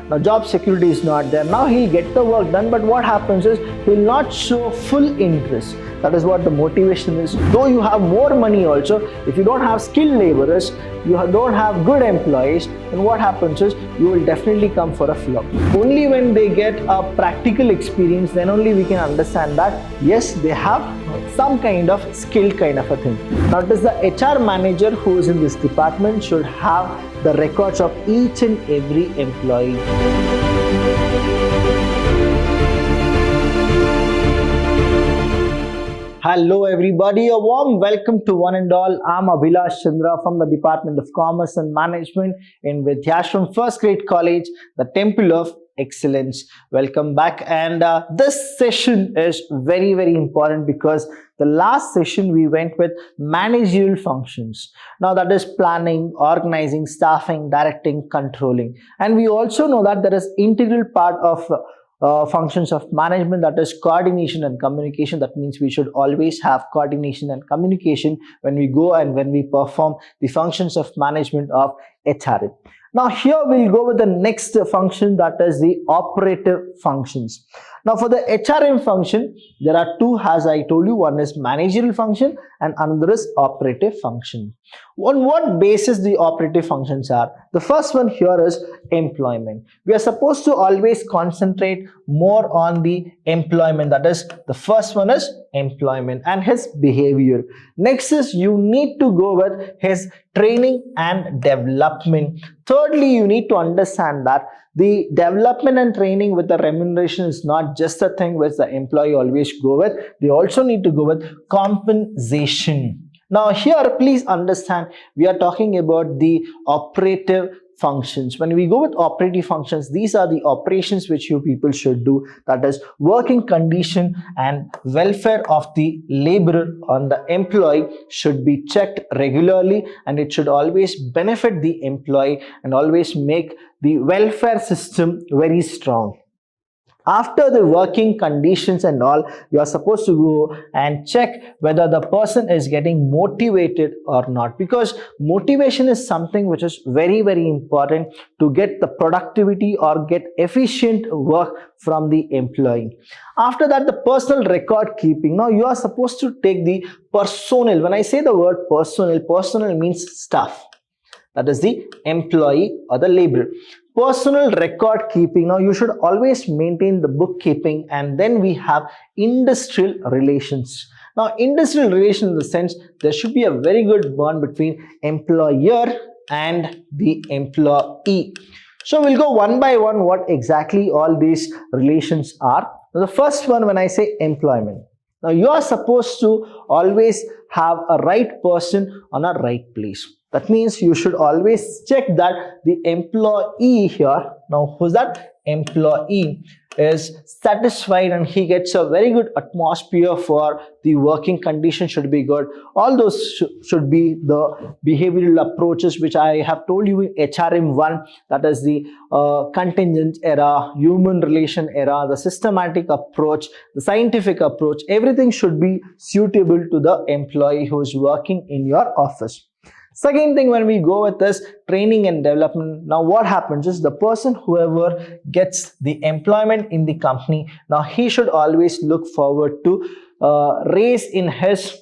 Now job security is not there. Now he'll get the work done, but what happens is he'll not show full interest. That is what the motivation is. Though you have more money also, if you don't have skilled laborers, you don't have good employees, then what happens is you will definitely come for a flop. Only when they get a practical experience, then only we can understand that yes, they have some kind of skill kind of a thing. Now it is the HR manager who is in this department should have the records of each and every employee. Hello everybody, a warm welcome to one and all. I'm Vidhyaashram from the Department of Commerce and Management in Vidhyaashram First Grade College, the Temple of Excellence. Welcome back, and this session is very important because the last session we went with managerial functions. Now that is planning, organizing, staffing, directing, controlling, and we also know that there is integral part of functions of management, that is coordination and communication. That means we should always have coordination and communication when we go and when we perform the functions of management of HRM. Now here we'll go with the next function, that is the operative functions. Now for the HRM function, there are two, as I told you. One is managerial function and another is operative function. On what basis the operative functions are? The first one here is employment. We are supposed to always concentrate more on the employment. That is, the first one is employment and his behavior. Next is you need to go with his training and development. Thirdly, you need to understand that the development and training with the remuneration is not just a thing which the employee always go with. They also need to go with compensation. Now here, please understand, we are talking about the operative functions. When we go with operative functions, these are the operations which you people should do. That is, working condition and welfare of the laborer on the employee should be checked regularly, and it should always benefit the employee and always make the welfare system very strong. After the working conditions and all, you are supposed to go and check whether the person is getting motivated or not, because motivation is something which is very important to get the productivity or get efficient work from the employee. After that, the personal record keeping. Now you are supposed to take the personnel. When I say the word personnel means staff. That is the employee or the laborer. Personal record keeping. Now you should always maintain the bookkeeping. And then we have industrial relations. Now industrial relations, in the sense there should be a very good bond between employer and the employee. So we'll go one by one what exactly all these relations are. Now, the first one, when I say employment, now you are supposed to always have a right person on a right place. That means you should always check that the employee here, now who's that? Employee is satisfied and he gets a very good atmosphere for the working condition should be good. All those should be the behavioral approaches which I have told you in HRM 1, that is the contingent era, human relation era, the systematic approach, the scientific approach. Everything should be suitable to the employee who is working in your office. Second thing, when we go with this training and development, now what happens is the person whoever gets the employment in the company, now he should always look forward to raise in his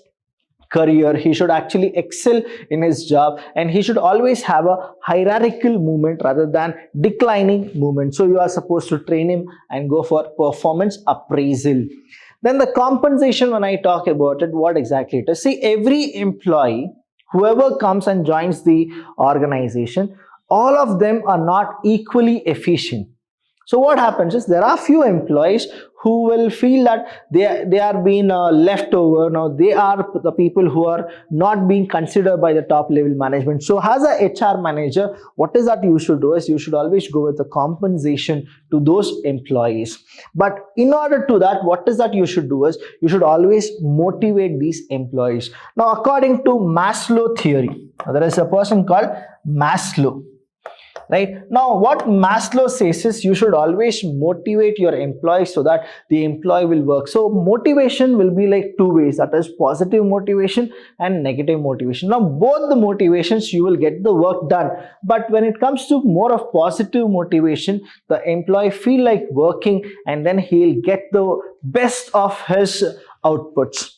career. He should actually excel in his job, and he should always have a hierarchical movement rather than declining movement. So you are supposed to train him and go for performance appraisal. Then the compensation, when I talk about it, what exactly it is. See, every employee, whoever comes and joins the organization, all of them are not equally efficient. So what happens is there are few employees who will feel that they are being left over. Now they are the people who are not being considered by the top level management. So as a HR manager, what is that you should do is you should always go with the compensation to those employees. But in order to that, what is that you should do is you should always motivate these employees. Now according to Maslow theory, there is a person called Maslow. right? Now what Maslow says is you should always motivate your employees so that the employee will work. So motivation will be like two ways, that is positive motivation and negative motivation. Now both the motivations you will get the work done, but when it comes to more of positive motivation, the employee feel like working and then he'll get the best of his outputs.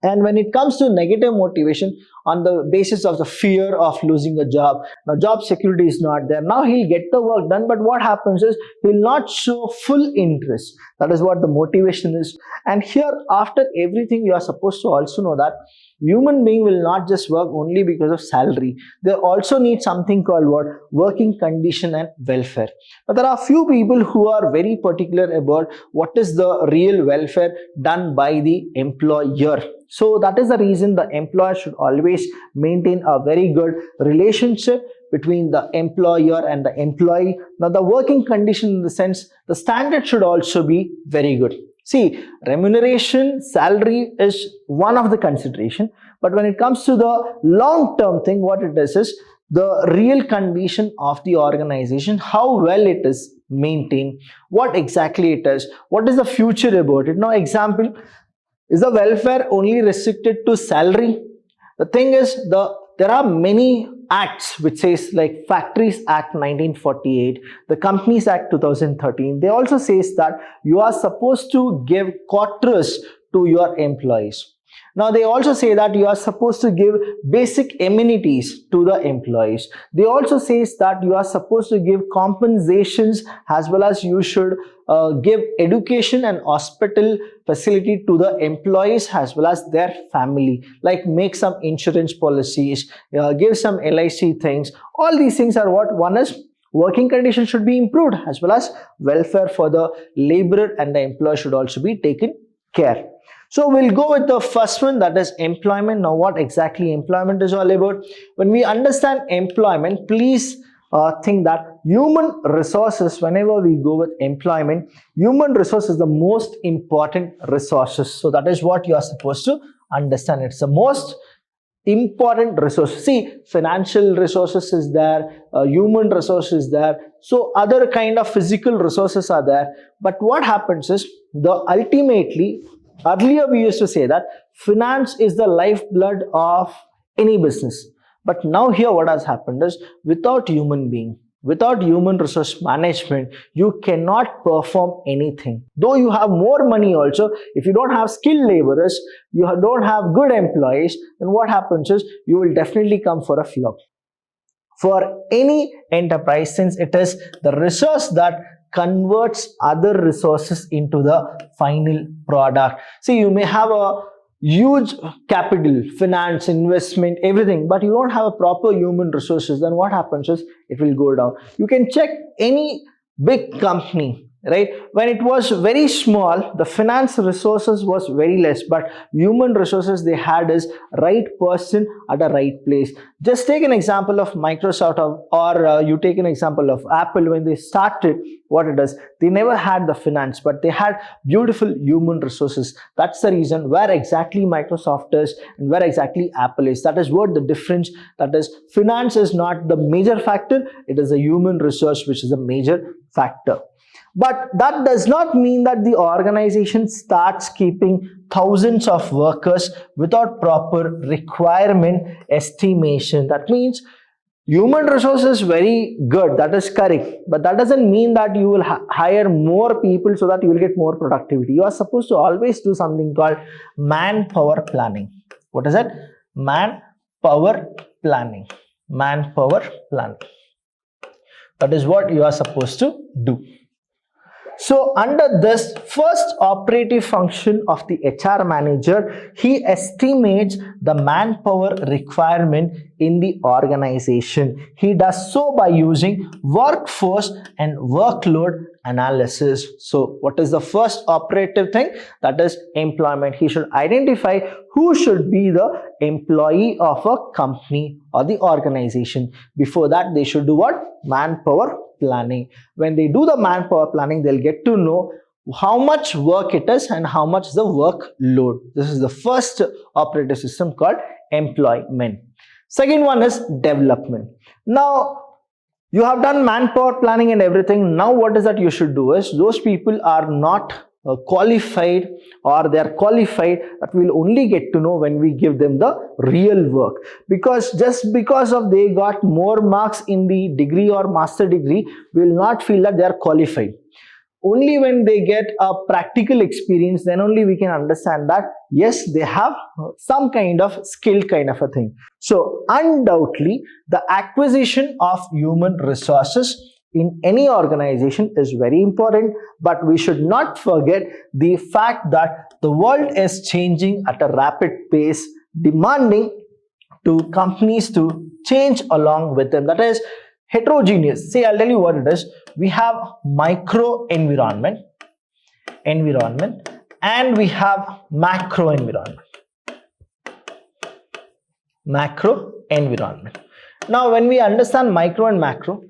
And when it comes to negative motivation, on the basis of the fear of losing a job, now job security is not there, now he'll get the work done, but what happens is he'll not show full interest. That is what the motivation is. And here, after everything, you are supposed to also know that human being will not just work only because of salary. They also need something called what? Working condition and welfare. Now there are few people who are very particular about what is the real welfare done by the employer. So that is the reason the employer should always maintain a very good relationship between the employer and the employee. Now the working condition, in the sense, the standard should also be very good. See, remuneration, salary is one of the consideration, but when it comes to the long-term thing, what it is the real condition of the organization, how well it is maintained, what exactly it is, what is the future about it. Now, example, is the welfare only restricted to salary? The thing is, there are many acts which says like Factories Act 1948, the Companies Act 2013. They also says that you are supposed to give quarters to your employees. Now they also say that you are supposed to give basic amenities to the employees. They also says that you are supposed to give compensations, as well as you should give education and hospital facility to the employees as well as their family, like make some insurance policies, give some LIC things. All these things are what? One is working conditions should be improved, as well as welfare for the laborer and the employer should also be taken care. So we'll go with the first one, that is employment. Now what exactly employment is all about? When we understand employment, please think that human resources, whenever we go with employment, human resource is the most important resources. So that is what you are supposed to understand. It's the most important resource. See, financial resources is there, human resources is there, so other kind of physical resources are there. But what happens is, ultimately, earlier we used to say that finance is the lifeblood of any business. But now here what has happened is, without human being, without human resource management, you cannot perform anything. Though you have more money also, if you don't have skilled laborers, you don't have good employees, then what happens is you will definitely come for a flop. For any enterprise, since it is the resource that converts other resources into the final product. See, you may have a huge capital, finance, investment, everything, but you don't have a proper human resources, then what happens is it will go down. You can check any big company, right? When it was very small, the finance resources was very less, but human resources they had is right person at a right place. Just take an example of Microsoft, or you take an example of Apple. When they started, what it is, they never had the finance, but they had beautiful human resources. That's the reason where exactly Microsoft is and where exactly Apple is. That is what the difference. That is, finance is not the major factor, it is a human resource which is a major factor. But that does not mean that the organization starts keeping thousands of workers without proper requirement estimation. That means human resource is very good, that is correct, but that doesn't mean that you will hire more people so that you will get more productivity. You are supposed to always do something called manpower planning. What is it? Manpower planning. Manpower planning. That is what you are supposed to do. So under this first operative function of the HR manager, he estimates the manpower requirement in the organization. He does so by using workforce and workload analysis. So what is the first operative thing? That is employment. He should identify who should be the employee of a company or the organization. Before that, they should do what? Manpower planning. When they do the manpower planning, they'll get to know how much work it is and how much the workload. This is the first operative system called employment. Second one is development. Now, You have done manpower planning and everything. Now what is that you should do is, those people are not qualified, or they are qualified, that we will only get to know when we give them the real work. Because just because of they got more marks in the degree or master degree, we will not feel that they are qualified. Only when they get a practical experience, then only we can understand that yes, they have some kind of skill kind of a thing. So undoubtedly, the acquisition of human resources in any organization is very important, but we should not forget the fact that the world is changing at a rapid pace, demanding to companies to change along with them. That is heterogeneous. See, I'll tell you what it is. We have micro environment, and we have macro environment. Now, when we understand micro and macro,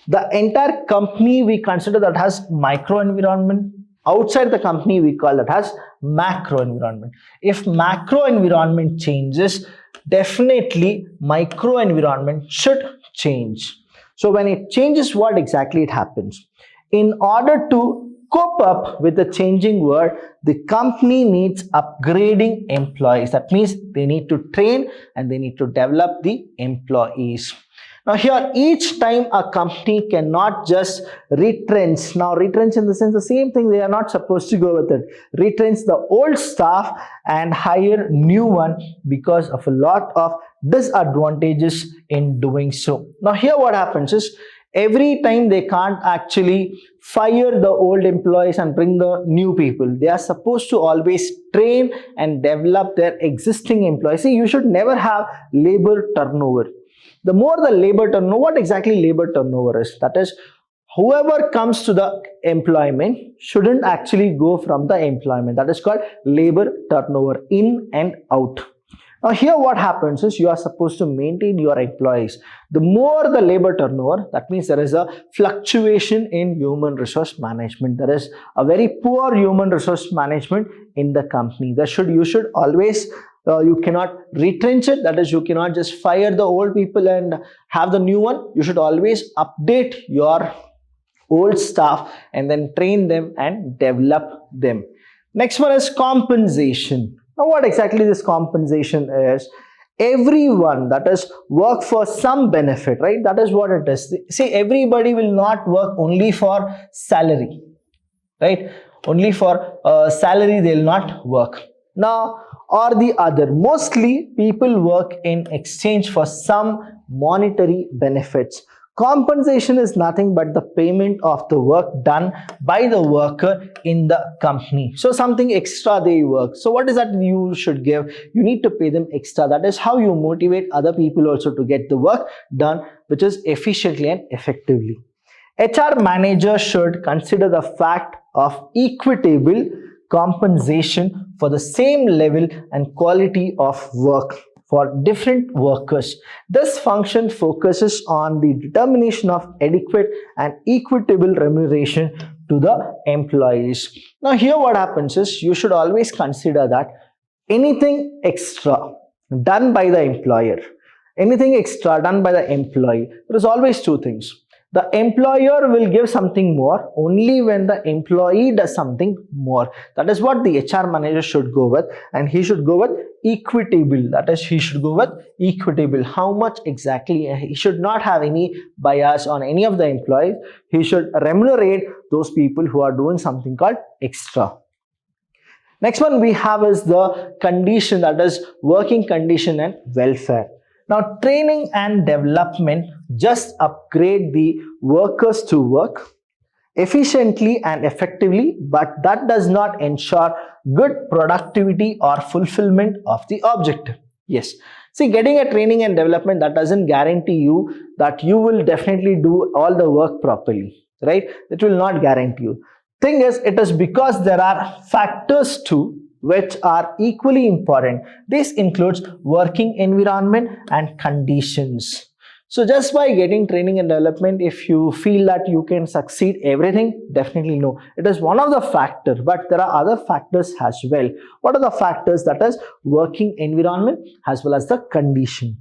the entire company we consider that has micro environment. Outside the company, we call that as macro environment. If macro environment changes, definitely micro environment should change. So when it changes, what exactly it happens? In order to cope up with the changing world, the company needs upgrading employees. That means they need to train and they need to develop the employees. Now here, each time a company cannot just retrench. Now retrench in the sense, the same thing, they are not supposed to go with it. Retrench the old staff and hire new one, because of a lot of disadvantages in doing so. Now here what happens is, every time they can't actually fire the old employees and bring the new people. They are supposed to always train and develop their existing employees. See, you should never have labor turnover. The more the labor turnover, what exactly labor turnover is? That is, whoever comes to the employment shouldn't actually go from the employment. That is called labor turnover, in and out. Now here what happens is, you are supposed to maintain your employees. The more the labor turnover, that means there is a fluctuation in human resource management. There is a very poor human resource management in the company. You should always you cannot retrench it. That is, you cannot just fire the old people and have the new one. You should always update your old staff and then train them and develop them. Next one is compensation. Now what exactly this compensation is? Everyone, that is, work for some benefit, right? That is what it is. See, everybody will not work only for salary, right? Only for salary they will not work. Now, or the other, mostly people work in exchange for some monetary benefits. Compensation is nothing but the payment of the work done by the worker in the company. So something extra they work. So what is that you should give? You need to pay them extra. That is how you motivate other people also to get the work done, which is efficiently and effectively. HR manager should consider the fact of equitable compensation for the same level and quality of work for different workers. This function focuses on the determination of adequate and equitable remuneration to the employees. Now here what happens is, you should always consider that anything extra done by the employer, there is always two things. The employer will give something more only when the employee does something more. That is what the HR manager should go with, and he should go with equitable. That is, he should go with equitable. How much exactly? He should not have any bias on any of the employees. He should remunerate those people who are doing something called extra. Next one we have is the condition, that is working condition and welfare. Now, training and development just upgrade the workers to work efficiently and effectively, but that does not ensure good productivity or fulfillment of the objective. Yes. See, getting a training and development, that doesn't guarantee you that you will definitely do all the work properly, right? It will not guarantee you. Thing is, it is because there are factors too which are equally important. This includes working environment and conditions. So just by getting training and development, if you feel that you can succeed everything, definitely no. It is one of the factors, but there are other factors as well. What are the factors? That is working environment as well as the condition.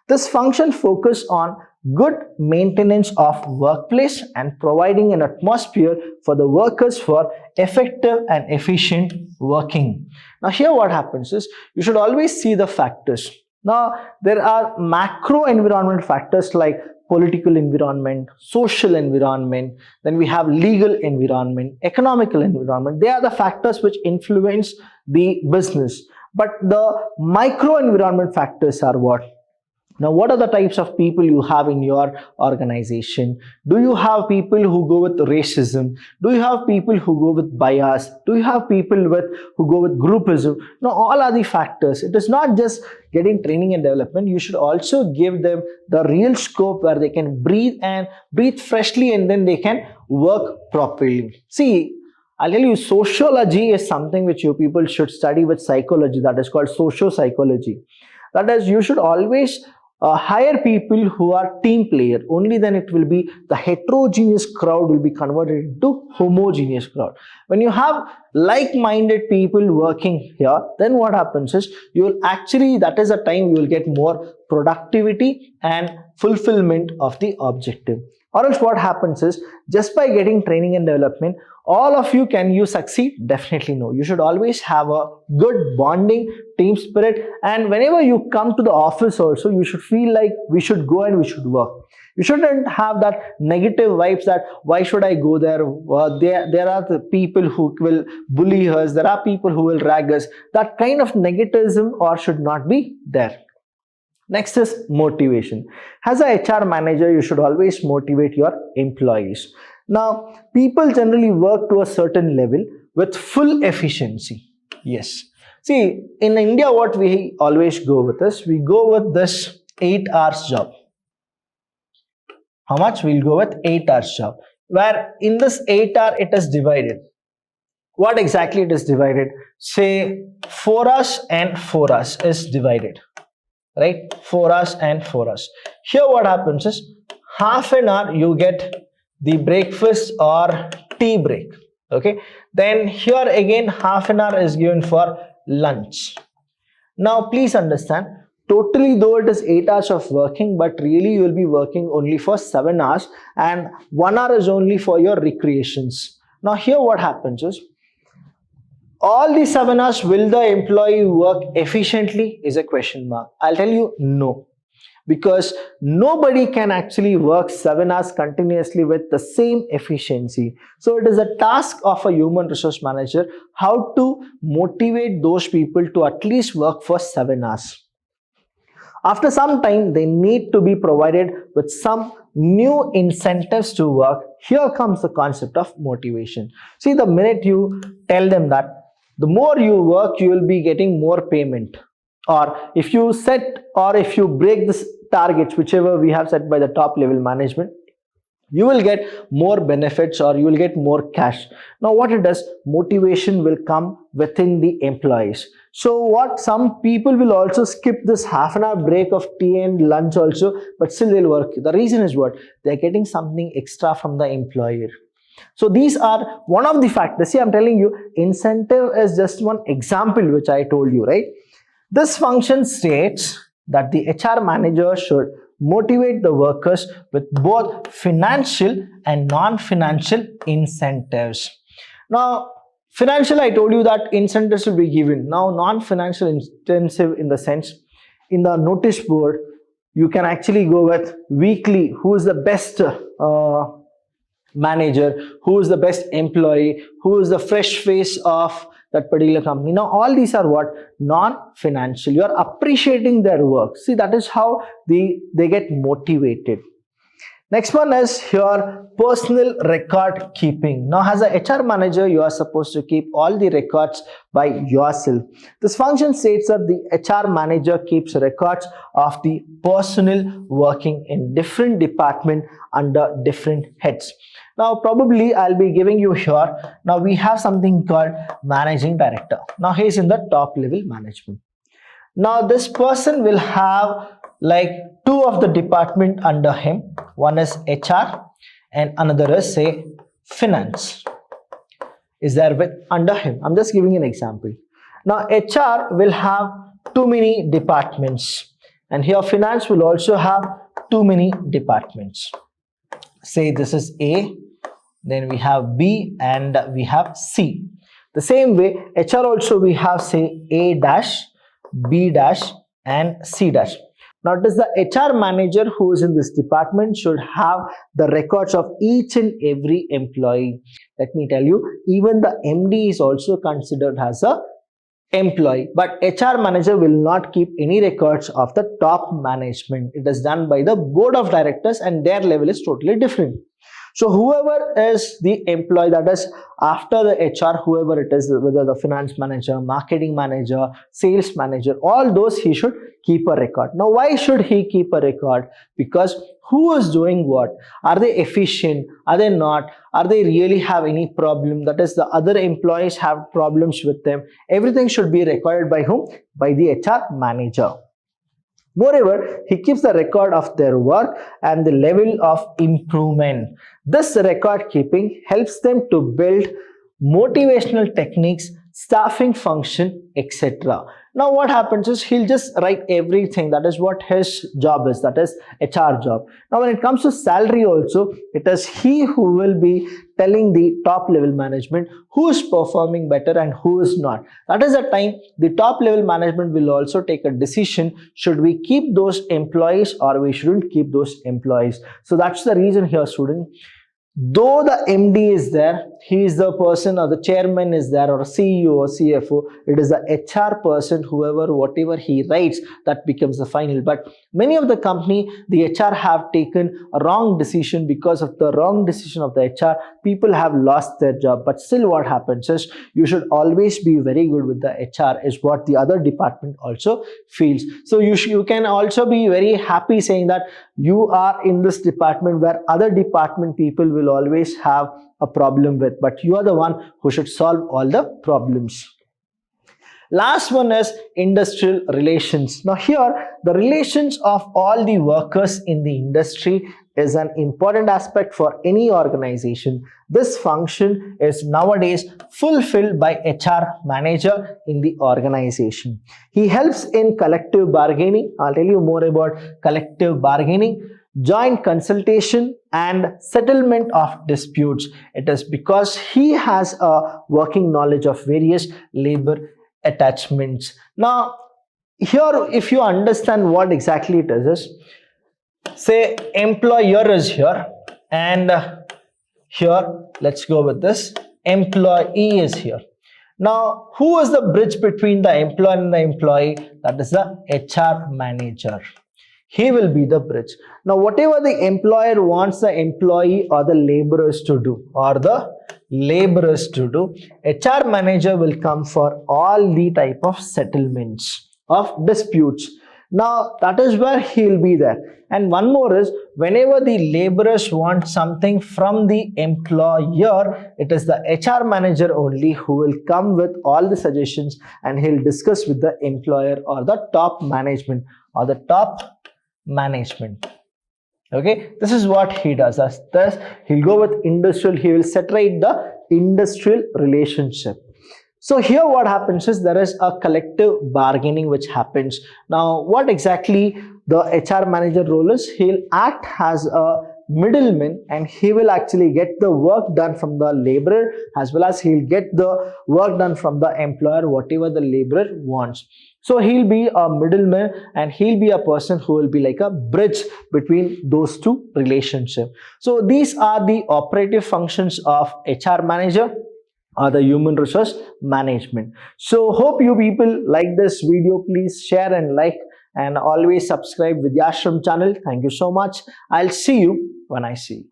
This function focuses on good maintenance of workplace and providing an atmosphere for the workers for effective and efficient working. Now here what happens is you should always see the factors. Now there are macro environment factors like political environment, social environment, then we have legal environment, economical environment. They are the factors which influence the business. But the micro environment factors are what? Now, what are the types of people you have in your organization? Do you have people who go with racism? Do you have people who go with bias? Do you have people who go with groupism? Now, all are the factors. It is not just getting training and development. You should also give them the real scope where they can breathe freshly, and then they can work properly. See, I'll tell you, sociology is something which you people should study with psychology. That is called socio-psychology. That is, you should always hire people who are team player. Only then it will be the heterogeneous crowd will be converted into homogeneous crowd. When you have like-minded people working here, then what happens is you will actually, that is the time you will get more productivity and fulfillment of the objective. Or else what happens is, just by getting training and development, all of you, can you succeed? Definitely no. You should always have a good bonding, team spirit, and whenever you come to the office also, you should feel like we should go and we should work. You shouldn't have that negative vibes that why should I go there? There are the people who will bully us. There are people who will rag us. That kind of negativism or should not be there. Next is motivation. As a HR manager, you should always motivate your employees. Now, people generally work to a certain level with full efficiency. Yes. See, in India, what we always go with is, we go with this 8 hours job. How much? We'll go with 8 hours job. Where in this 8 hour, it is divided. What exactly it is divided? Say 4 hours and 4 hours is divided. Right? 4 hours and 4 hours. Here what happens is, half an hour you get the breakfast or tea break. Okay. Then here again half an hour is given for lunch. Now please understand, totally though it is 8 hours of working, but really you will be working only for 7 hours and 1 hour is only for your recreations. Now here what happens is, all the 7 hours, will the employee work efficiently is a question mark. I'll tell you no. Because nobody can actually work 7 hours continuously with the same efficiency. So it is a task of a human resource manager how to motivate those people to at least work for 7 hours. After some time, they need to be provided with some new incentives to work. Here comes the concept of motivation. See, the minute you tell them that the more you work, you will be getting more payment. Or if you set or if you break this targets, whichever we have set by the top level management, you will get more benefits or you will get more cash. Now what it does, motivation will come within the employees. So what, some people will also skip this half an hour break of tea and lunch also, but still they'll work. The reason is what? They're getting something extra from the employer. So these are one of the factors. See, I'm telling you, incentive is just one example which I told you, right? This function states that the HR manager should motivate the workers with both financial and non-financial incentives. Now, financial, I told you that incentives will be given. Now, non-financial incentive in the sense, in the notice board, you can actually go with weekly, who is the best manager, who is the best employee, who is the fresh face of that particular company. Now all these are what? Non-financial. You are appreciating their work. See, that is how they get motivated. Next one is your personal record keeping. Now as a HR manager, you are supposed to keep all the records by yourself. This function states that the HR manager keeps records of the personnel working in different departments under different heads. Now probably I'll be giving you here. Now we have something called managing director. Now he is in the top level management. Now this person will have like two of the department under him. One is HR and another is say finance is there with under him. I'm just giving an example. Now HR will have too many departments and here finance will also have too many departments. Say this is A, then we have B, and we have C. The same way, HR also we have say A dash, B dash, and C dash. Now it is the HR manager who is in this department should have the records of each and every employee. Let me tell you, even the MD is also considered as a employee, but HR manager will not keep any records of the top management. It is done by the board of directors and their level is totally different. So whoever is the employee, that is after the HR, whoever it is, whether the finance manager, marketing manager, sales manager, all those he should keep a record. Now why should he keep a record? Because who is doing what? Are they efficient? Are they not? Are they really have any problem? That is the other employees have problems with them. Everything should be recorded by whom? By the HR manager. Moreover, he keeps the record of their work and the level of improvement. This record keeping helps them to build motivational techniques, staffing function, etc. Now what happens is he'll just write everything. That is what his job is. That is HR job. Now when it comes to salary also, it is he who will be telling the top level management who is performing better and who is not. That is the time the top level management will also take a decision. Should we keep those employees or we shouldn't keep those employees? So that's the reason here, student. Though the MD is there, he is the person, or the chairman is there, or CEO or CFO, it is the HR person, whoever, whatever he writes, that becomes the final. But many of the company, the HR have taken a wrong decision. Because of the wrong decision of the HR, people have lost their job. But still what happens is, you should always be very good with the HR is what the other department also feels. So you can also be very happy saying that you are in this department where other department people will always have a problem with, but you are the one who should solve all the problems. Last one is industrial relations. Now here, the relations of all the workers in the industry is an important aspect for any organization. This function is nowadays fulfilled by HR manager in the organization. He helps in collective bargaining. I'll tell you more about collective bargaining, joint consultation, and settlement of disputes. It is because he has a working knowledge of various labor attachments. Now here, if you understand what exactly it is say employer is here, and here let's go with this, employee is here. Now who is the bridge between the employer and the employee? That is the HR manager. He will be the bridge. Now whatever the employer wants the employee or the laborers to do, HR manager will come for all the type of settlements of disputes. Now that is where he will be there. And one more is, whenever the laborers want something from the employer, it is the HR manager only who will come with all the suggestions, and he'll discuss with the employer or the top management Okay, this is what he does. Thus he'll go with industrial, he will separate the industrial relationship. So here what happens is, there is a collective bargaining which happens. Now what exactly the HR manager role is, he'll act as a middleman, and he will actually get the work done from the laborer, as well as he'll get the work done from the employer, whatever the laborer wants. So he'll be a middleman, and he'll be a person who will be like a bridge between those two relationships. So these are the operative functions of HR manager or the human resource management. So hope you people like this video. Please share and like, and always subscribe Vidhyaashram channel. Thank you so much. I'll see you when I see you.